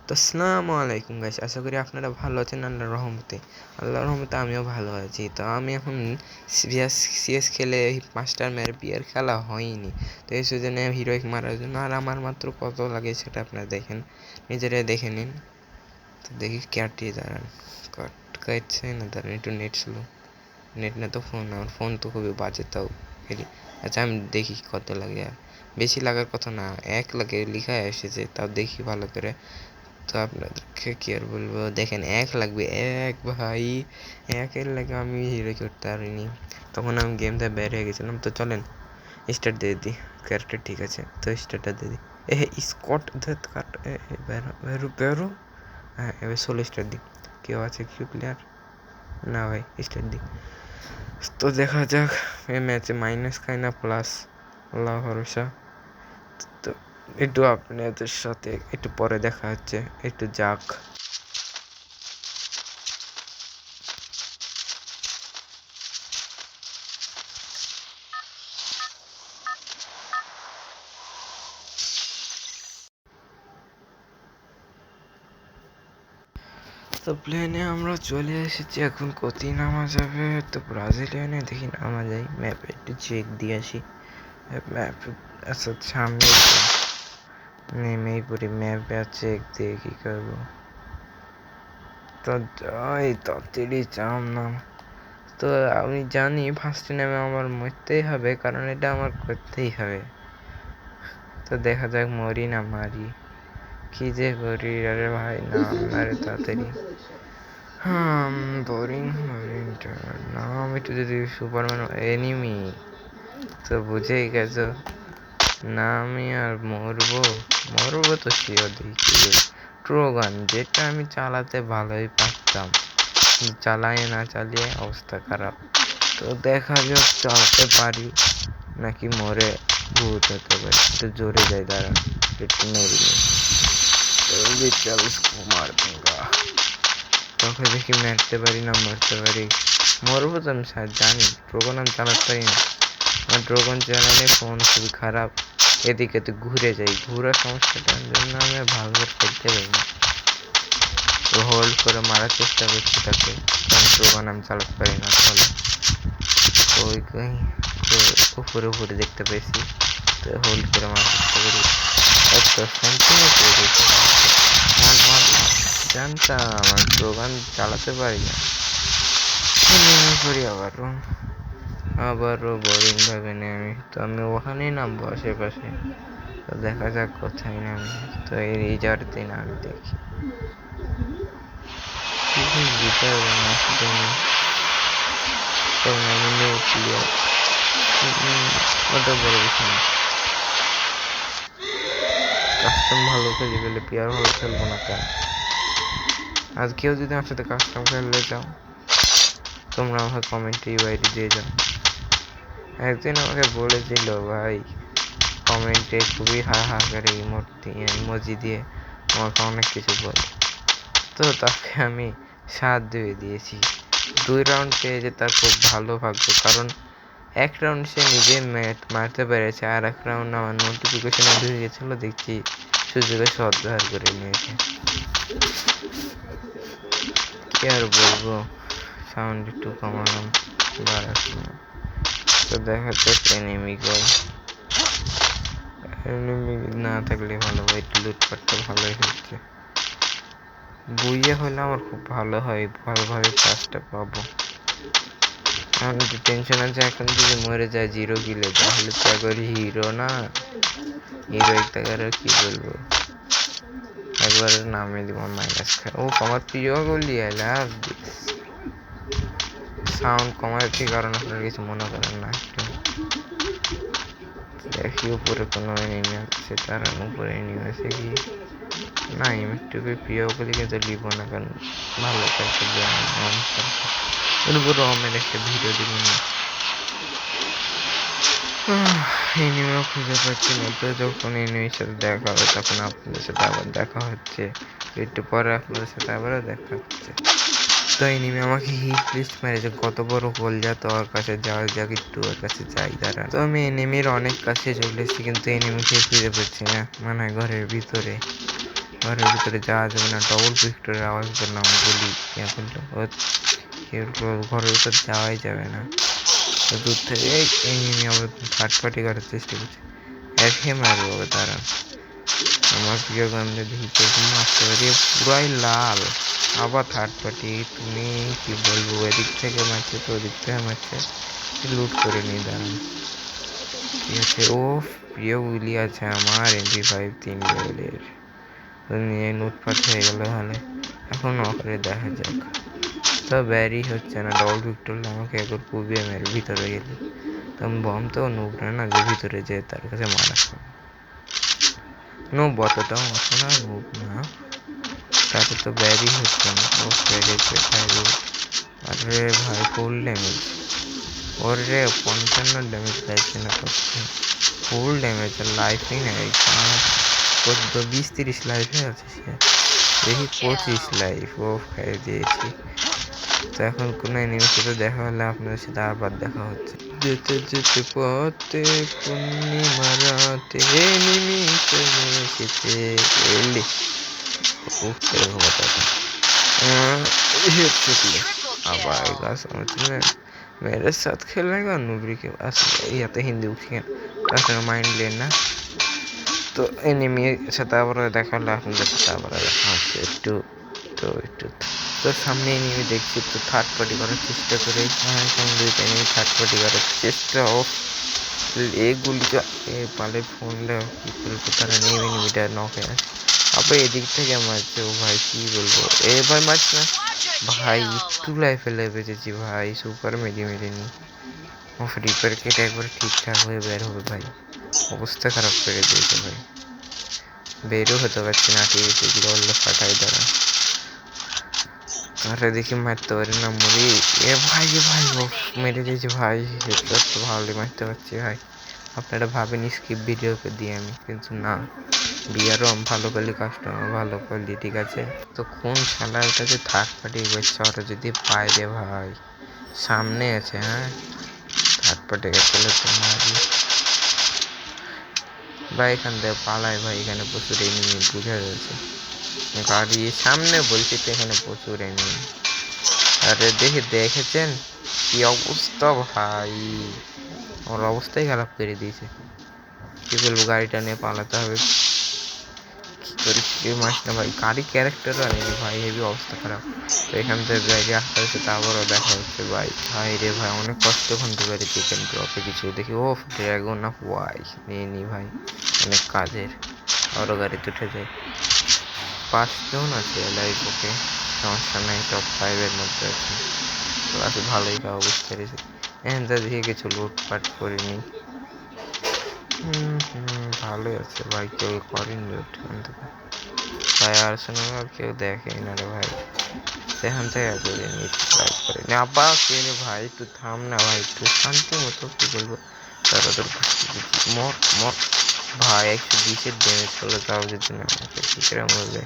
তো আসসালামু আলাইকুম গাইস, আশা করি আপনারা ভালো আছেন। আল্লাহর রহমতে আমিও ভালো আছি। তো আমি এখন সিএস খেলে 5টা ম্যাচ বিয়ার খেলা হয়নি, তো এই সিজনে হিরোইক মারার জন্য। আর আমার মাত্র কত লাগে সেটা আপনারা দেখেন, নিজেরাই দেখে নিন। তো দেখি ক্যাটটি দাঁড়ান, কাটছে না, দাঁড়ান একটু নেট স্লো। নেট না তো ফোন, আমার ফোন তো খুবই বাজে, তাও আচ্ছা আমি দেখি কত লাগে। আর বেশি লাগার কথা না, 1 লাগে লেখা এসেছে, তাও দেখি ভালো করে। তো আপনাদেরকে কি আর বলবো, দেখেন 1 লাগবে। ভাই 1-এর লাগে আমি হিরো করতে পারিনি, তখন আমি গেম থেকে বের হয়ে গেছিলাম। তো চলেন স্টার্ট দিয়ে দিই, ক্যারেক্টার ঠিক আছে তো স্টার্টটা দিয়ে দিই। স্কট কাট, বেরো বেরো। হ্যাঁ এবার 16 স্টার দিই। কেউ আছে কিউ প্লেয়ার? না ভাই, স্টার্ট দিই। তো দেখা যাক এই ম্যাচে মাইনাস খাই না প্লাস, আল্লাহ ভরসা। তো একটু আপনাদের সাথে একটু পরে দেখা হচ্ছে, একটু যাক। তো প্লেনে আমরা চলে এসেছি, এখন কোথায় নামা যাবে? তো ব্রাজিলিয়ানে দেখি নামা যায়। ম্যাপে একটু চেক দিয়ে আসি। ম্যাপ আচ্ছা সামনে নেমেই পড়ি, ম্যাপে চেক দিয়ে কী করবো? তো যাই তাড়াতাড়ি চাম নাম। তো আমি জানি ফার্স্টে নেমে আমার মরতেই হবে, কারণ এটা আমার করতেই হবে। তো দেখা যাক মরি না মারি, কি যে করি। আরে ভাই নাম না রে তাড়াতাড়ি। বোরিং নাম একটু যদি সুপারম্যান এনিমি, তো বুঝেই গেছো না আমি আর মরবো তো শিওর। দেখি ট্রোগান, যেটা আমি চালাতে ভালোই পারতাম, চালাই না চালিয়ে অবস্থা খারাপ। তো দেখা যাক চালাতে পারি নাকি মরে ভূত হতে পারি। একটু জোরে যাই, দাঁড়ান একটু মেরে নিই। মার दूंगा, তোকে দেখি মারতে পারি না মরতে পারি। মরবো তো আমি জানি, ড্রাগন আমি চালাতে পারি না। আমার ড্রাগন চালালে ফোন খুবই খারাপ, এদিকে তো ঘুরে যাই, ঘুরার সমস্যাটার জন্য আমি ভালো করে খেলতে পারি না। তো হোল্ড করে মারার চেষ্টা করছি তাকে, কারণ ড্রাগন আমি চালাতে পারি না। তাহলে তো ওই উপরে উপরে দেখতে পেয়েছি, তো হোল্ড করে মারার চেষ্টা করি। আচ্ছা কন্টিনিউ করে দিয়েছি, জানতাম আমার ড্রাগন চালাতে পারি না। করি আবারও বোরিং ভাবে নেমে, তো আমি ওখানেই নামবো আশেপাশে। তো দেখা যাক কোথায় নামি। তো এই রিজার্ভতে নামি, দেখি জিতে হবে না। কারণ আমি নিউ প্লেয়ার, ওটা বড় বিষয় না। কাস্টম ভালো খেলে গেলে প্লেয়ার ভালো খেলবো না কেন? আজ কেউ যদি আমার সাথে কাস্টম খেলতে চাও, তোমরা আমাকে কমেন্টে ইউআইডি দিয়ে যাও। একদিন আমাকে বলেছিল ভাই কমেন্টে খুবই হাহাকারে ইমোজি দিয়ে আমাকে অনেক কিছু বলে, তো তাকে আমি 7 দিয়ে দিয়েছি। 2 রাউন্ড পেয়েছে, তার খুব ভালো ভাগ্য, কারণ 1 রাউন্ড সে নিজে মারতে পেরেছে, আর 1 রাউন্ড আমার নোটিফিকেশনে ঢুকে গেছিলো, দেখছি সুযোগে সদ্ব্যবহার করে নিয়েছে। কি আর বলবো, সাউন্ড একটু কমালাম, বাড়াচ্ছি না। তো দেখা যাক এনিমি না থাকলে ভালো হয়, একটু লুটপাটটা ভালোই হচ্ছে। বইয়ে হলে আমার খুব ভালো হয়, ভালোভাবে কাজটা পাবো। এখন একটু টেনশন আছে, এখন যদি মরে যায় 0 কিলে, তাহলে তো একবার হিরো না, হিরো একটা আর কি বলবো, একবার নামে দিব মাইনাস খায়। ও আমার প্রিয় গুলি, আই লাভ দিস। সাউন্ড কমাচ্ছি কারণ আপনারা কিছু মনে করেন না। একটু দেখি উপরে কোনো এনিমি আছে, তার উপরে এনিমি আছে কি না? একটু প্রিয় গুলি কিন্তু লিব না, কারণ ভালো একটা রমের একটা ভিডিও দিব না। এনিমিও খুঁজে পাচ্ছি না, তো যখন এনিমির সাথে দেখা হবে তখন আপনাদের সাথে আবার দেখা হচ্ছে। একটু পরে আপনাদের সাথে আবারও দেখা হচ্ছে। তো এনিমি আমাকে হিট লিস্ট মেরেছে, কত বড় হোল যা, তো ওর কাছে যাওয়া যাক, একটু ওর কাছে যাই দাঁড়া। তো আমি এনিমির অনেক কাছে চলে এসেছি, কিন্তু এনিমিকে খুঁজে পাচ্ছি না, মানে ঘরের ভিতরে। ঘরের ভিতরে যাওয়া যাবে না, ডবল পিস্টলের আওয়াজ করলাম, গুলি এখন ঘরের ভিতরে যাওয়াই যাবে না। তো দূর থেকে এনিমি আবার থার্ড পার্টি করার চেষ্টা করছে, একে মারবো তারা। আমার প্রিয় গানটা দেখি মারতে পারি, পুরাই লাল। আবার থার্ড পার্টি, তুমি কি বলবো, এদিক থেকে মারছে তো ওদিক থেকে মারছে, লুট করে নিয়ে দাঁড়ান। ঠিক আছে, ও প্রিয় গুলি আছে আমার MP5 3 লেভেলের, নিয়ে লুটপাট হয়ে গেল। তাহলে এখন অফরে দেখা যাক। তো ব্যারি হচ্ছে না, ডবল পিস্টল আমাকে একবার কুবিয়ে মেরে ভিতরে গেলে, তো বম তো নুবরা না যে ভিতরে যে তার কাছে মারা খাবো। নুব অতটাও আছে না, নুব না, তাতে তো ব্যারি হচ্ছে না। ও পেরেছে ভাই, আরে ভাই ফুল ড্যামেজ, ওরে 55 ড্যামেজ লাগছে না, ফুল ড্যামেজ, লাইফই নেই, 20-30 লাইফে আছে সে, দেখি 25 লাইফ ও খাইয়ে দিয়েছি। তো এখন কোনো এনিমির সাথে দেখা হলে আপনাদের সাথে আবার দেখা হচ্ছে। যেতে যেতে পথে পূর্ণিমা রাতে এনিমি চলে এসেছে, এলি এরকম কথা আবার गाइस समझ मेरे साथ खेलेगा नूबरी के पास, या तो हिंदी उसके माइंड लेना। তো এনিমি সাথে আবার দেখা হলে আপনাদের সাথে আবার দেখা হচ্ছে একটু। তো সামনে এনিমি দেখছি, তো থার্ড পার্টি করার চেষ্টা করে এনিমি থার্ড পার্টি করার চেষ্টা। অফ এগুলিটা পালে ফোনটা কি করবো, তারা নিয়ে এনিমিটা নক হয়ে আছে। আবার এদিক থেকে মারছে, ও ভাই কি বলবো, ভাই মারছে না ভাই, একটু লাইফে বেঁচেছি ভাই, সুপার মেরে নি। ও রিপেয়ার কেটে একবার ঠিকঠাক হয়ে বের হবে ভাই, অবস্থা খারাপ করে দিয়েছে ভাই, বেরও হতে পারছি না, টিভিতে বললে ফাটাই দাঁড়া। আরে দেখি মারতে পারি না, মরি। ভাই ও মেরে দিয়েছি ভাই, হেডশট তো ভালোই মারতে পারছি ভাই। আপনারা ভাবেন স্কিপ ভিডিও দিয়ে আমি, কিন্তু না, বিয়ারও ভালো করলে কাস্টমার ভালো করলি, ঠিক আছে। তো কোন শালার কাছে থার্ড পার্টি করছে, ওরা যদি পায় রে ভাই, সামনে আছে, হ্যাঁ থার্ড পার্টি চলে তো মারি ভাই, এখান থেকে পালায় ভাই, এখানে প্রচুর এনিমি বুঝা যাচ্ছে, গাড়ি সামনে বলছি তো, এখানে প্রচুর এনিমি। আরে দেখেছেন কি অবস্থা ভাই, ওর অবস্থাই খারাপ করে দিয়েছে, কি বলবো, গাড়িটা নিয়ে পালাতে হবে, কি করি কেউ মাস না ভাই, গাড়ি ক্যারেক্টারও আনেনি ভাই, হেভি অবস্থা খারাপ। তো এখান থেকে গাড়ি আসতে আসতে তারপরও দেখা হচ্ছে ভাই, ভাই রে ভাই অনেক কষ্ট খুঁজতে পারি চিকেন ড্রপে কিছু দেখি, ও ড্রাগন অফ ওয়াই নিয়ে নি ভাই, অনেক কাজের। আরও গাড়িতে উঠে যায়, 5 জন আছে লাইভ, ওকে সমস্যা নাই, টপ 5-এর মধ্যে আছে, প্লাস ভালোই খাওয়া বুঝতে পেরেছি। এখান থেকে কিছু লুটপাট করিনি, ভালোই আছে ভাই, কেউ করেনি লুট এখান থেকে ভাই, আর আর কেউ দেখেই না রে ভাই, সেখান থেকে করে নিতে ট্রাই করে না। আবার কে রে ভাই, একটু থাম না ভাই, একটু শান্তি মতো কি বলবো, তারা তোর মর ভাই, 120-এর ড্যামেজ করলো, তাও যদি না আমাকে কি করে মরবে,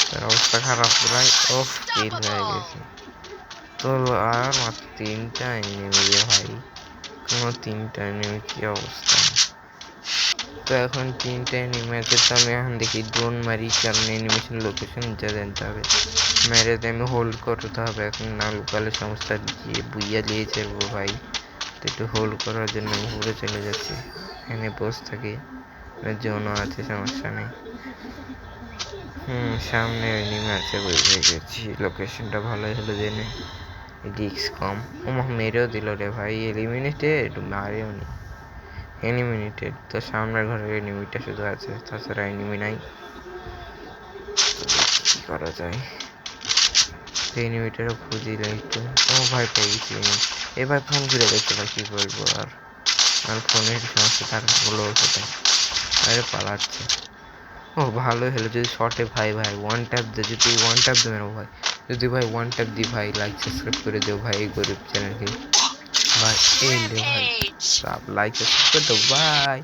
তার অবস্থা খারাপ প্রায়, অফ কিল হয়ে গেছে। তো আর মাত্র 3টা এনিমি রে ভাই, কোনো 3টা এনিমি, কি অবস্থা। তো এখন 3টা এনিমি আছে, তো আমি এখন দেখি ড্রোন মারি, কারণ এনিমেশন লোকেশন যা জানতে হবে, মেরে আমি হোল্ড করতে হবে এখন, না লোকালে সমস্যা দিয়ে বুইয়া দিয়েছে ভাই। তো একটু হোল্ড করার জন্য আমি ঘুরে চলে যাচ্ছি, এখানে বসে থাকি, জোনও আছে, সমস্যা নেই। সামনে এনিমি আছে, বুঝে গেছি, লোকেশনটা ভালোই হলো জেনে, রিস্ক কম। ও মেরেও দিল রে ভাই, এলিমিনেটেড, মারেও নি, এলিমিনেটেড। তো সামনের ঘরের এনিমিটা শুধু আছে, তাছাড়া এনিমি নাই, কি করা যায়, এনিমিটারও খুঁজি একটু। ও ভাই পেয়ে গেছি, এবার ফোন ঘুরে দেখতে পাই, কি বলবো, আর ফোনের সমস্যা, তার হলো কোথায়, আরে পালাচ্ছে। ও ভালোই হলো, যদি শর্টে ভাই 1 ট্যাপ দে, যদি 1 ট্যাপ দেবে না ভাই, যদি ভাই 1 ট্যাপ দি ভাই, লাইক সাবস্ক্রাইব করে দিও ভাই, এই গরিব চ্যানেলকে ভাই, এই ভাই লাইক সাবস্ক্রাইব করে দাও ভাই।